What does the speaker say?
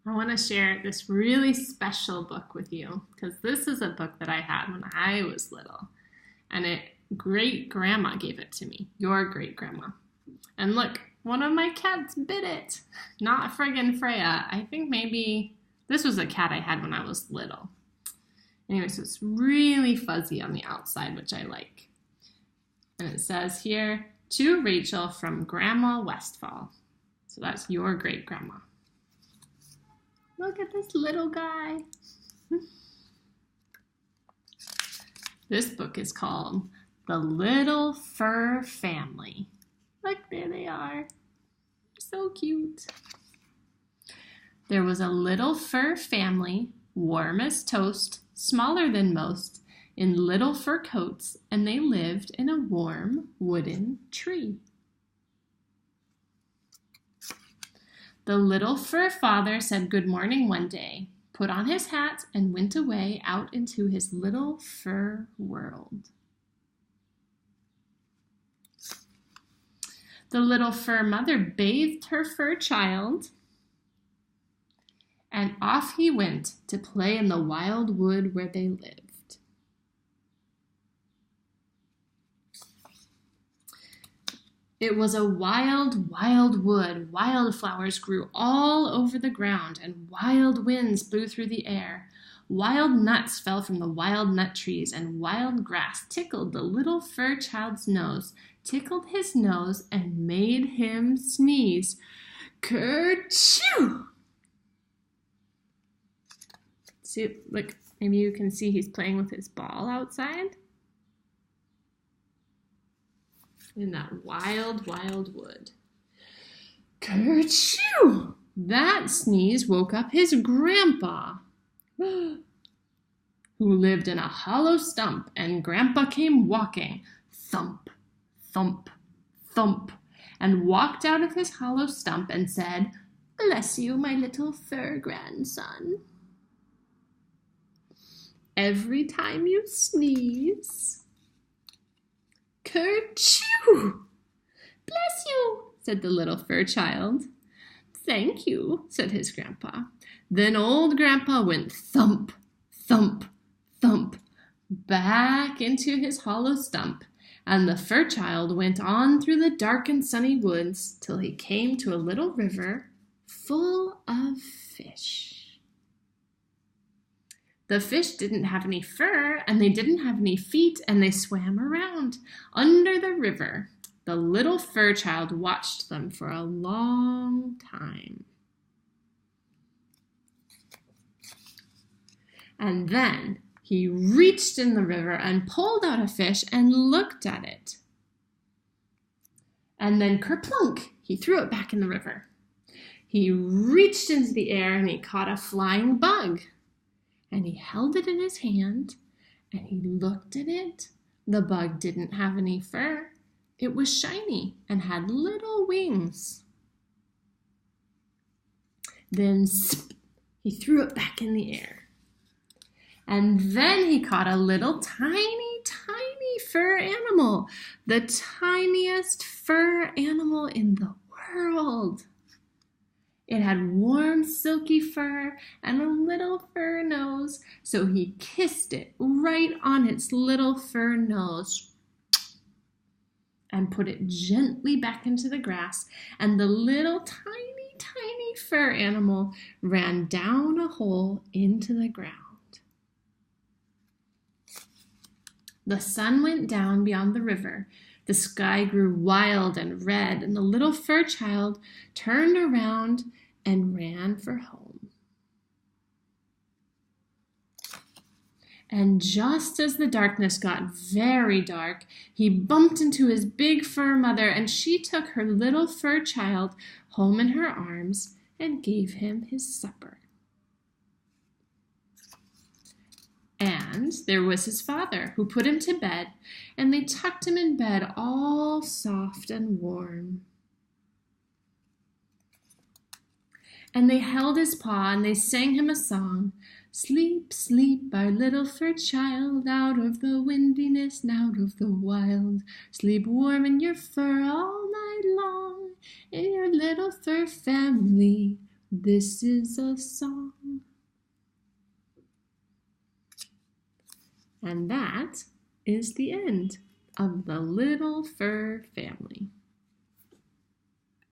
I want to share this really special book with you because this is a book that I had when I was little, and great grandma gave it to me, your great grandma. And look, one of my cats bit it. Not friggin' Freya. I think maybe this was a cat I had when I was little. Anyway, so it's really fuzzy on the outside, which I like. And it says here, to Rachel from Grandma Westfall. So that's your great grandma. Look at this little guy. This book is called The Little Fur Family. Look, there they are. So cute. There was a little fur family, warm as toast, smaller than most, in little fur coats, and they lived in a warm wooden tree. The little fur father said good morning one day, put on his hat, and went away out into his little fur world. The little fur mother bathed her fur child, and off he went to play in the wild wood where they lived. It was a wild, wild wood. Wildflowers grew all over the ground, and wild winds blew through the air. Wild nuts fell from the wild nut trees, and wild grass tickled the little fur child's nose, tickled his nose, and made him sneeze. Kerchoo! See, look, maybe you can see he's playing with his ball outside. In that wild, wild wood. Kerchoo! That sneeze woke up his grandpa, who lived in a hollow stump, and Grandpa came walking, thump, thump, thump, and walked out of his hollow stump and said, "Bless you, my little fur grandson. Every time you sneeze, kerchoo! Bless you, said the little fur child. Thank you, said his grandpa. Then old grandpa went thump, thump, thump, back into his hollow stump, and the fur child went on through the dark and sunny woods till he came to a little river full of fish. The fish didn't have any fur, and they didn't have any feet, and they swam around under the river. The little fur child watched them for a long time. And then he reached in the river and pulled out a fish and looked at it. And then kerplunk, he threw it back in the river. He reached into the air and he caught a flying bug. And he held it in his hand, and he looked at it. The bug didn't have any fur. It was shiny and had little wings. Then he threw it back in the air. And then he caught a little tiny, tiny fur animal, the tiniest fur animal in the world. It had warm, silky fur and a little fur nose, so he kissed it right on its little fur nose and put it gently back into the grass, and the little tiny, tiny fur animal ran down a hole into the ground. The sun went down beyond the river. The sky grew wild and red, and the little fur child turned around and ran for home. And just as the darkness got very dark, he bumped into his big fur mother, and she took her little fur child home in her arms and gave him his supper. And there was his father, who put him to bed, and they tucked him in bed all soft and warm. And they held his paw, and they sang him a song. Sleep, sleep, our little fur child, out of the windiness and out of the wild. Sleep warm in your fur all night long, in your little fur family. This is a song. And that is the end of the Little Fur Family.